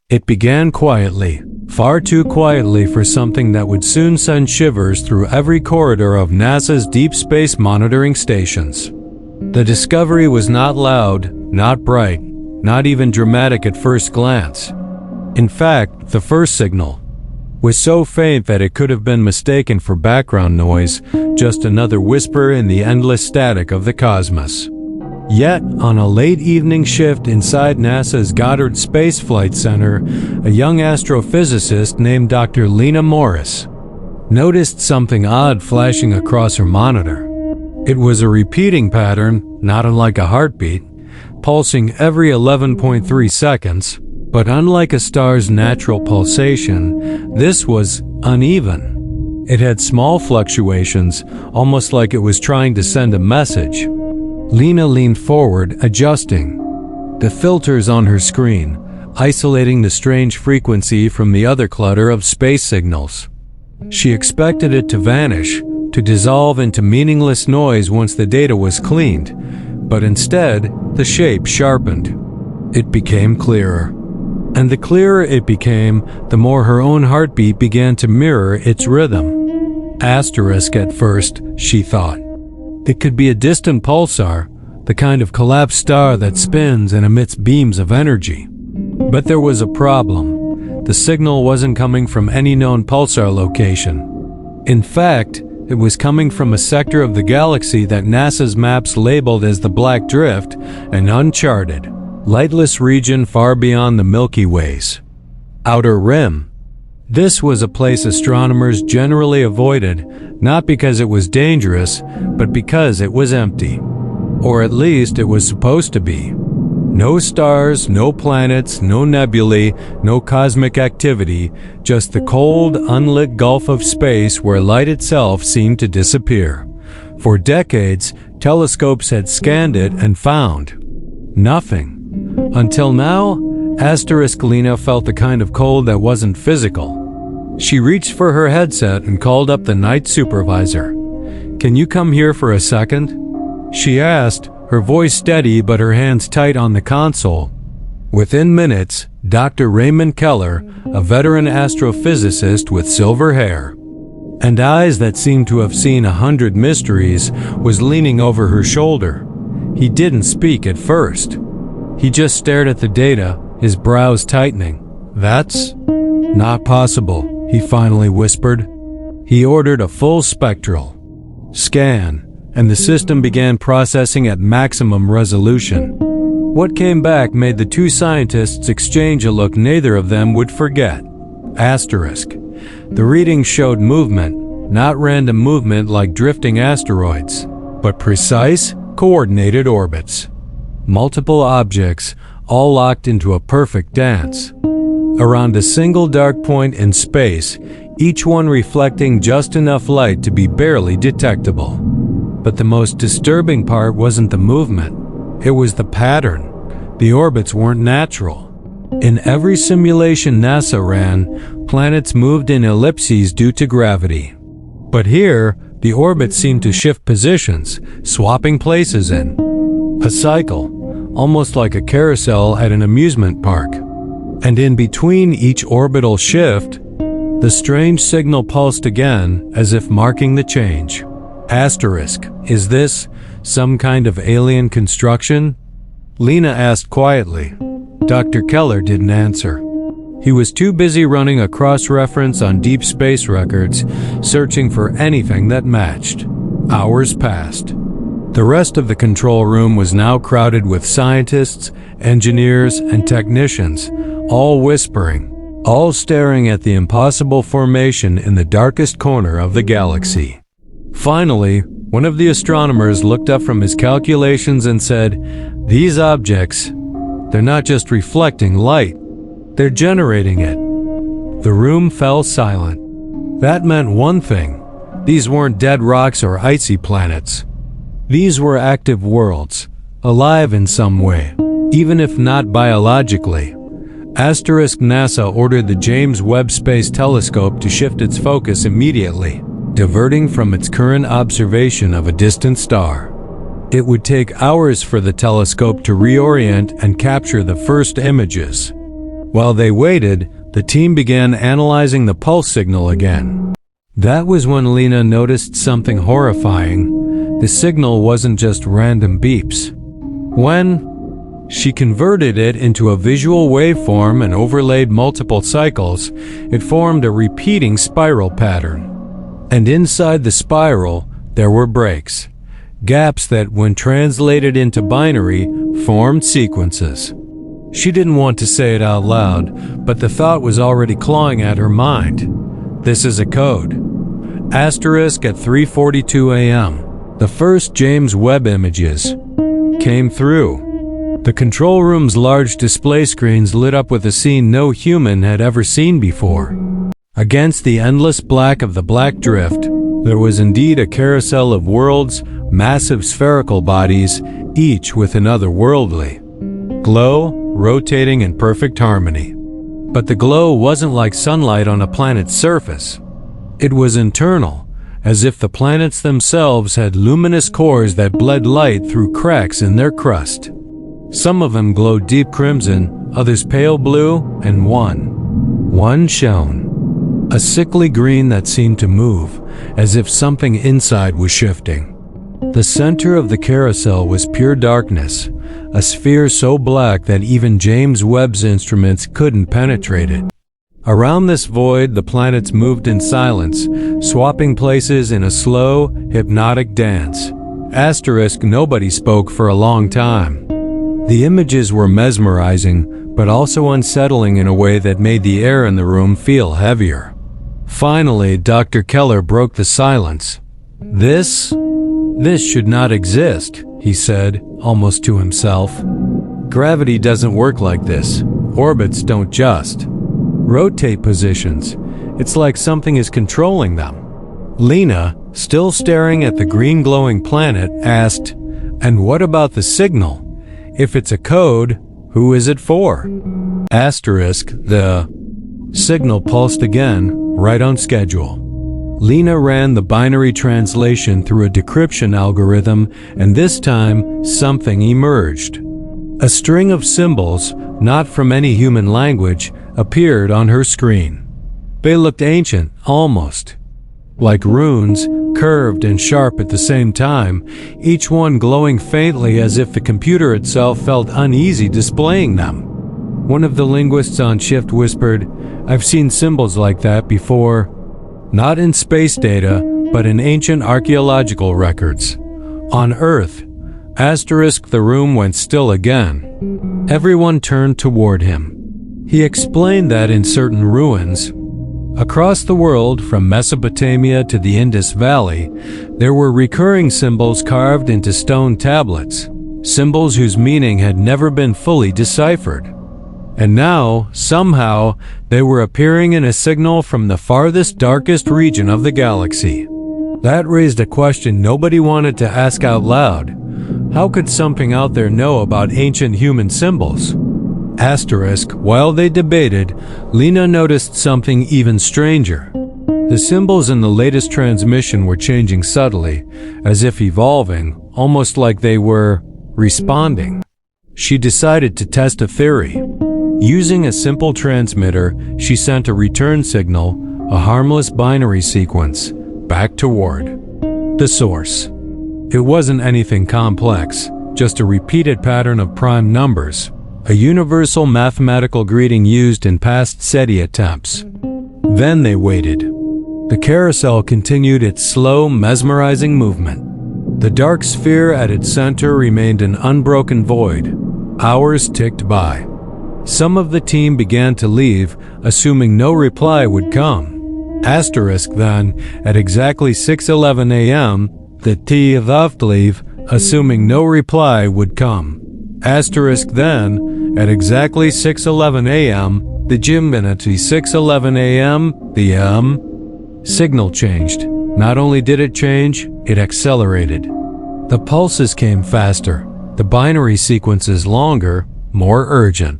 It began quietly, far too quietly for something that would soon send shivers through every corridor of NASA's deep space monitoring stations. The discovery was not loud, not bright, not even dramatic at first glance. In fact, the first signal was so faint that it could have been mistaken for background noise, just another whisper in the endless static of the cosmos. Yet, on a late evening shift inside NASA's Goddard Space Flight Center, a young astrophysicist named Dr. Lena Morris noticed something odd flashing across her monitor. It was a repeating pattern, not unlike a heartbeat, pulsing every 11.3 seconds, but unlike a star's natural pulsation, this was uneven. It had small fluctuations, almost like it was trying to send a message. Lena leaned forward, adjusting the filters on her screen, isolating the strange frequency from the other clutter of space signals. She expected it to vanish, to dissolve into meaningless noise once the data was cleaned, but instead, the shape sharpened. It became clearer. And the clearer it became, the more her own heartbeat began to mirror its rhythm. Asterisk at first, she thought. It could be a distant pulsar, the kind of collapsed star that spins and emits beams of energy. But there was a problem. The signal wasn't coming from any known pulsar location. In fact, it was coming from a sector of the galaxy that NASA's maps labeled as the Black Drift, an uncharted, lightless region far beyond the Milky Way's outer rim. This was a place astronomers generally avoided, not because it was dangerous, but because it was empty. Or at least it was supposed to be. No stars, no planets, no nebulae, no cosmic activity, just the cold, unlit gulf of space where light itself seemed to disappear. For decades, telescopes had scanned it and found nothing. Until now, Lena felt the kind of cold that wasn't physical. She reached for her headset and called up the night supervisor. "Can you come here for a second?" she asked, her voice steady but her hands tight on the console. Within minutes, Dr. Raymond Keller, a veteran astrophysicist with silver hair and eyes that seemed to have seen 100 mysteries, was leaning over her shoulder. He didn't speak at first. He just stared at the data, his brows tightening. "That's not possible," he finally whispered. He ordered a full spectral scan, and the system began processing at maximum resolution. What came back made the two scientists exchange a look neither of them would forget. Asterisk. The readings showed movement, not random movement like drifting asteroids, but precise, coordinated orbits. Multiple objects, all locked into a perfect dance. Around a single dark point in space, each one reflecting just enough light to be barely detectable. But the most disturbing part wasn't the movement. It was the pattern. The orbits weren't natural. In every simulation NASA ran, planets moved in ellipses due to gravity. But here, the orbits seemed to shift positions, swapping places in a cycle, almost like a carousel at an amusement park. And in between each orbital shift, the strange signal pulsed again, as if marking the change. Asterisk. Is this some kind of alien construction? Lena asked quietly. Dr. Keller didn't answer. He was too busy running a cross-reference on deep space records, searching for anything that matched. Hours passed. The rest of the control room was now crowded with scientists, engineers, and technicians, all whispering, all staring at the impossible formation in the darkest corner of the galaxy. Finally, one of the astronomers looked up from his calculations and said, "These objects, they're not just reflecting light, they're generating it." The room fell silent. That meant one thing. These weren't dead rocks or icy planets. These were active worlds, alive in some way, even if not biologically. Asterisk. NASA ordered the James Webb Space Telescope to shift its focus immediately, diverting from its current observation of a distant star. It would take hours for the telescope to reorient and capture the first images. While they waited, the team began analyzing the pulse signal again. That was when Lena noticed something horrifying. The signal wasn't just random beeps. When she converted it into a visual waveform and overlaid multiple cycles, it formed a repeating spiral pattern. And inside the spiral, there were breaks, gaps that, when translated into binary, formed sequences. She didn't want to say it out loud, but the thought was already clawing at her mind. This is a code. Asterisk at 3:42 a.m. The first James Webb images came through. The control room's large display screens lit up with a scene no human had ever seen before. Against the endless black of the black drift, there was indeed a carousel of worlds, massive spherical bodies, each with an otherworldly glow, rotating in perfect harmony. But the glow wasn't like sunlight on a planet's surface. It was internal, as if the planets themselves had luminous cores that bled light through cracks in their crust. Some of them glowed deep crimson, others pale blue, and one shone a sickly green that seemed to move, as if something inside was shifting. The center of the carousel was pure darkness, a sphere so black that even James Webb's instruments couldn't penetrate it. Around this void, the planets moved in silence, swapping places in a slow, hypnotic dance. Asterisk, nobody spoke for a long time. The images were mesmerizing, but also unsettling in a way that made the air in the room feel heavier. Finally, Dr. Keller broke the silence. This should not exist, he said, almost to himself. Gravity doesn't work like this. Orbits don't just rotate positions. It's like something is controlling them. Lena, still staring at the green glowing planet, asked, "And what about the signal? If it's a code, who is it for?" Asterisk, the signal pulsed again, right on schedule. Lena ran the binary translation through a decryption algorithm, and this time, something emerged. A string of symbols, not from any human language, appeared on her screen. They looked ancient, almost like runes, curved and sharp at the same time, each one glowing faintly as if the computer itself felt uneasy displaying them. One of the linguists on shift whispered, "I've seen symbols like that before. Not in space data, but in ancient archaeological records. On Earth." Asterisk, the room went still again. Everyone turned toward him. He explained that in certain ruins, across the world, from Mesopotamia to the Indus Valley, there were recurring symbols carved into stone tablets, symbols whose meaning had never been fully deciphered. And now, somehow, they were appearing in a signal from the farthest, darkest region of the galaxy. That raised a question nobody wanted to ask out loud. How could something out there know about ancient human symbols? Asterisk, while they debated, Lena noticed something even stranger. The symbols in the latest transmission were changing subtly, as if evolving, almost like they were responding. She decided to test a theory. Using a simple transmitter, she sent a return signal, a harmless binary sequence, back toward the source. It wasn't anything complex, just a repeated pattern of prime numbers, a universal mathematical greeting used in past SETI attempts. Then they waited. The carousel continued its slow, mesmerizing movement. The dark sphere at its center remained an unbroken void. Hours ticked by. Some of the team began to leave, assuming no reply would come. Asterisk, then, at exactly 6:11 a.m., the team left leave, assuming no reply would come. Asterisk, then, at exactly 6:11 a.m., the gym at 6:11 a.m., the signal changed. Not only did it change, it accelerated. The pulses came faster, the binary sequences longer, more urgent.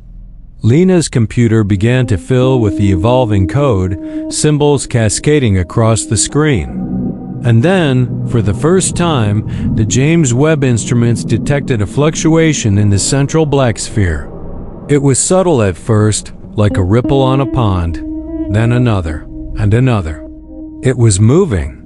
Lena's computer began to fill with the evolving code, symbols cascading across the screen. And then, for the first time, the James Webb instruments detected a fluctuation in the central black sphere. It was subtle at first, like a ripple on a pond, then another, and another. It was moving.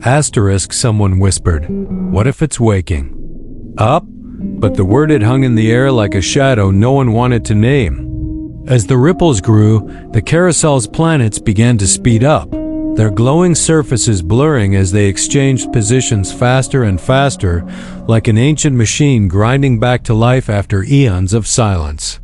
Asterisk, someone whispered. What if it's waking? Up? But the word had hung in the air like a shadow no one wanted to name. As the ripples grew, the carousel's planets began to speed up, their glowing surfaces blurring as they exchanged positions faster and faster, like an ancient machine grinding back to life after eons of silence.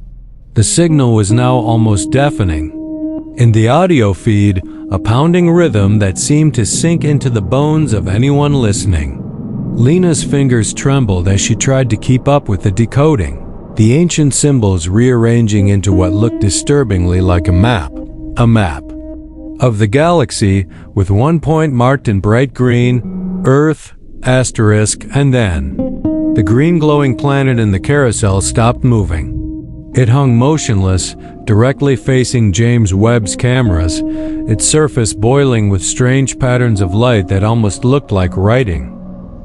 The signal was now almost deafening. In the audio feed, a pounding rhythm that seemed to sink into the bones of anyone listening. Lena's fingers trembled as she tried to keep up with the decoding, the ancient symbols rearranging into what looked disturbingly like a map of the galaxy, with one point marked in bright green, Earth, asterisk, and then the green glowing planet in the carousel stopped moving. It hung motionless, directly facing James Webb's cameras, its surface boiling with strange patterns of light that almost looked like writing.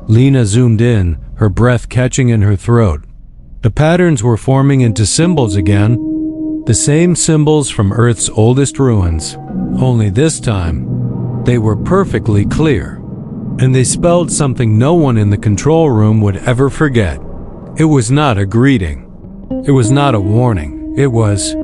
Lena zoomed in, her breath catching in her throat. The patterns were forming into symbols again, the same symbols from Earth's oldest ruins, only this time, they were perfectly clear. And they spelled something no one in the control room would ever forget. It was not a greeting. It was not a warning. It was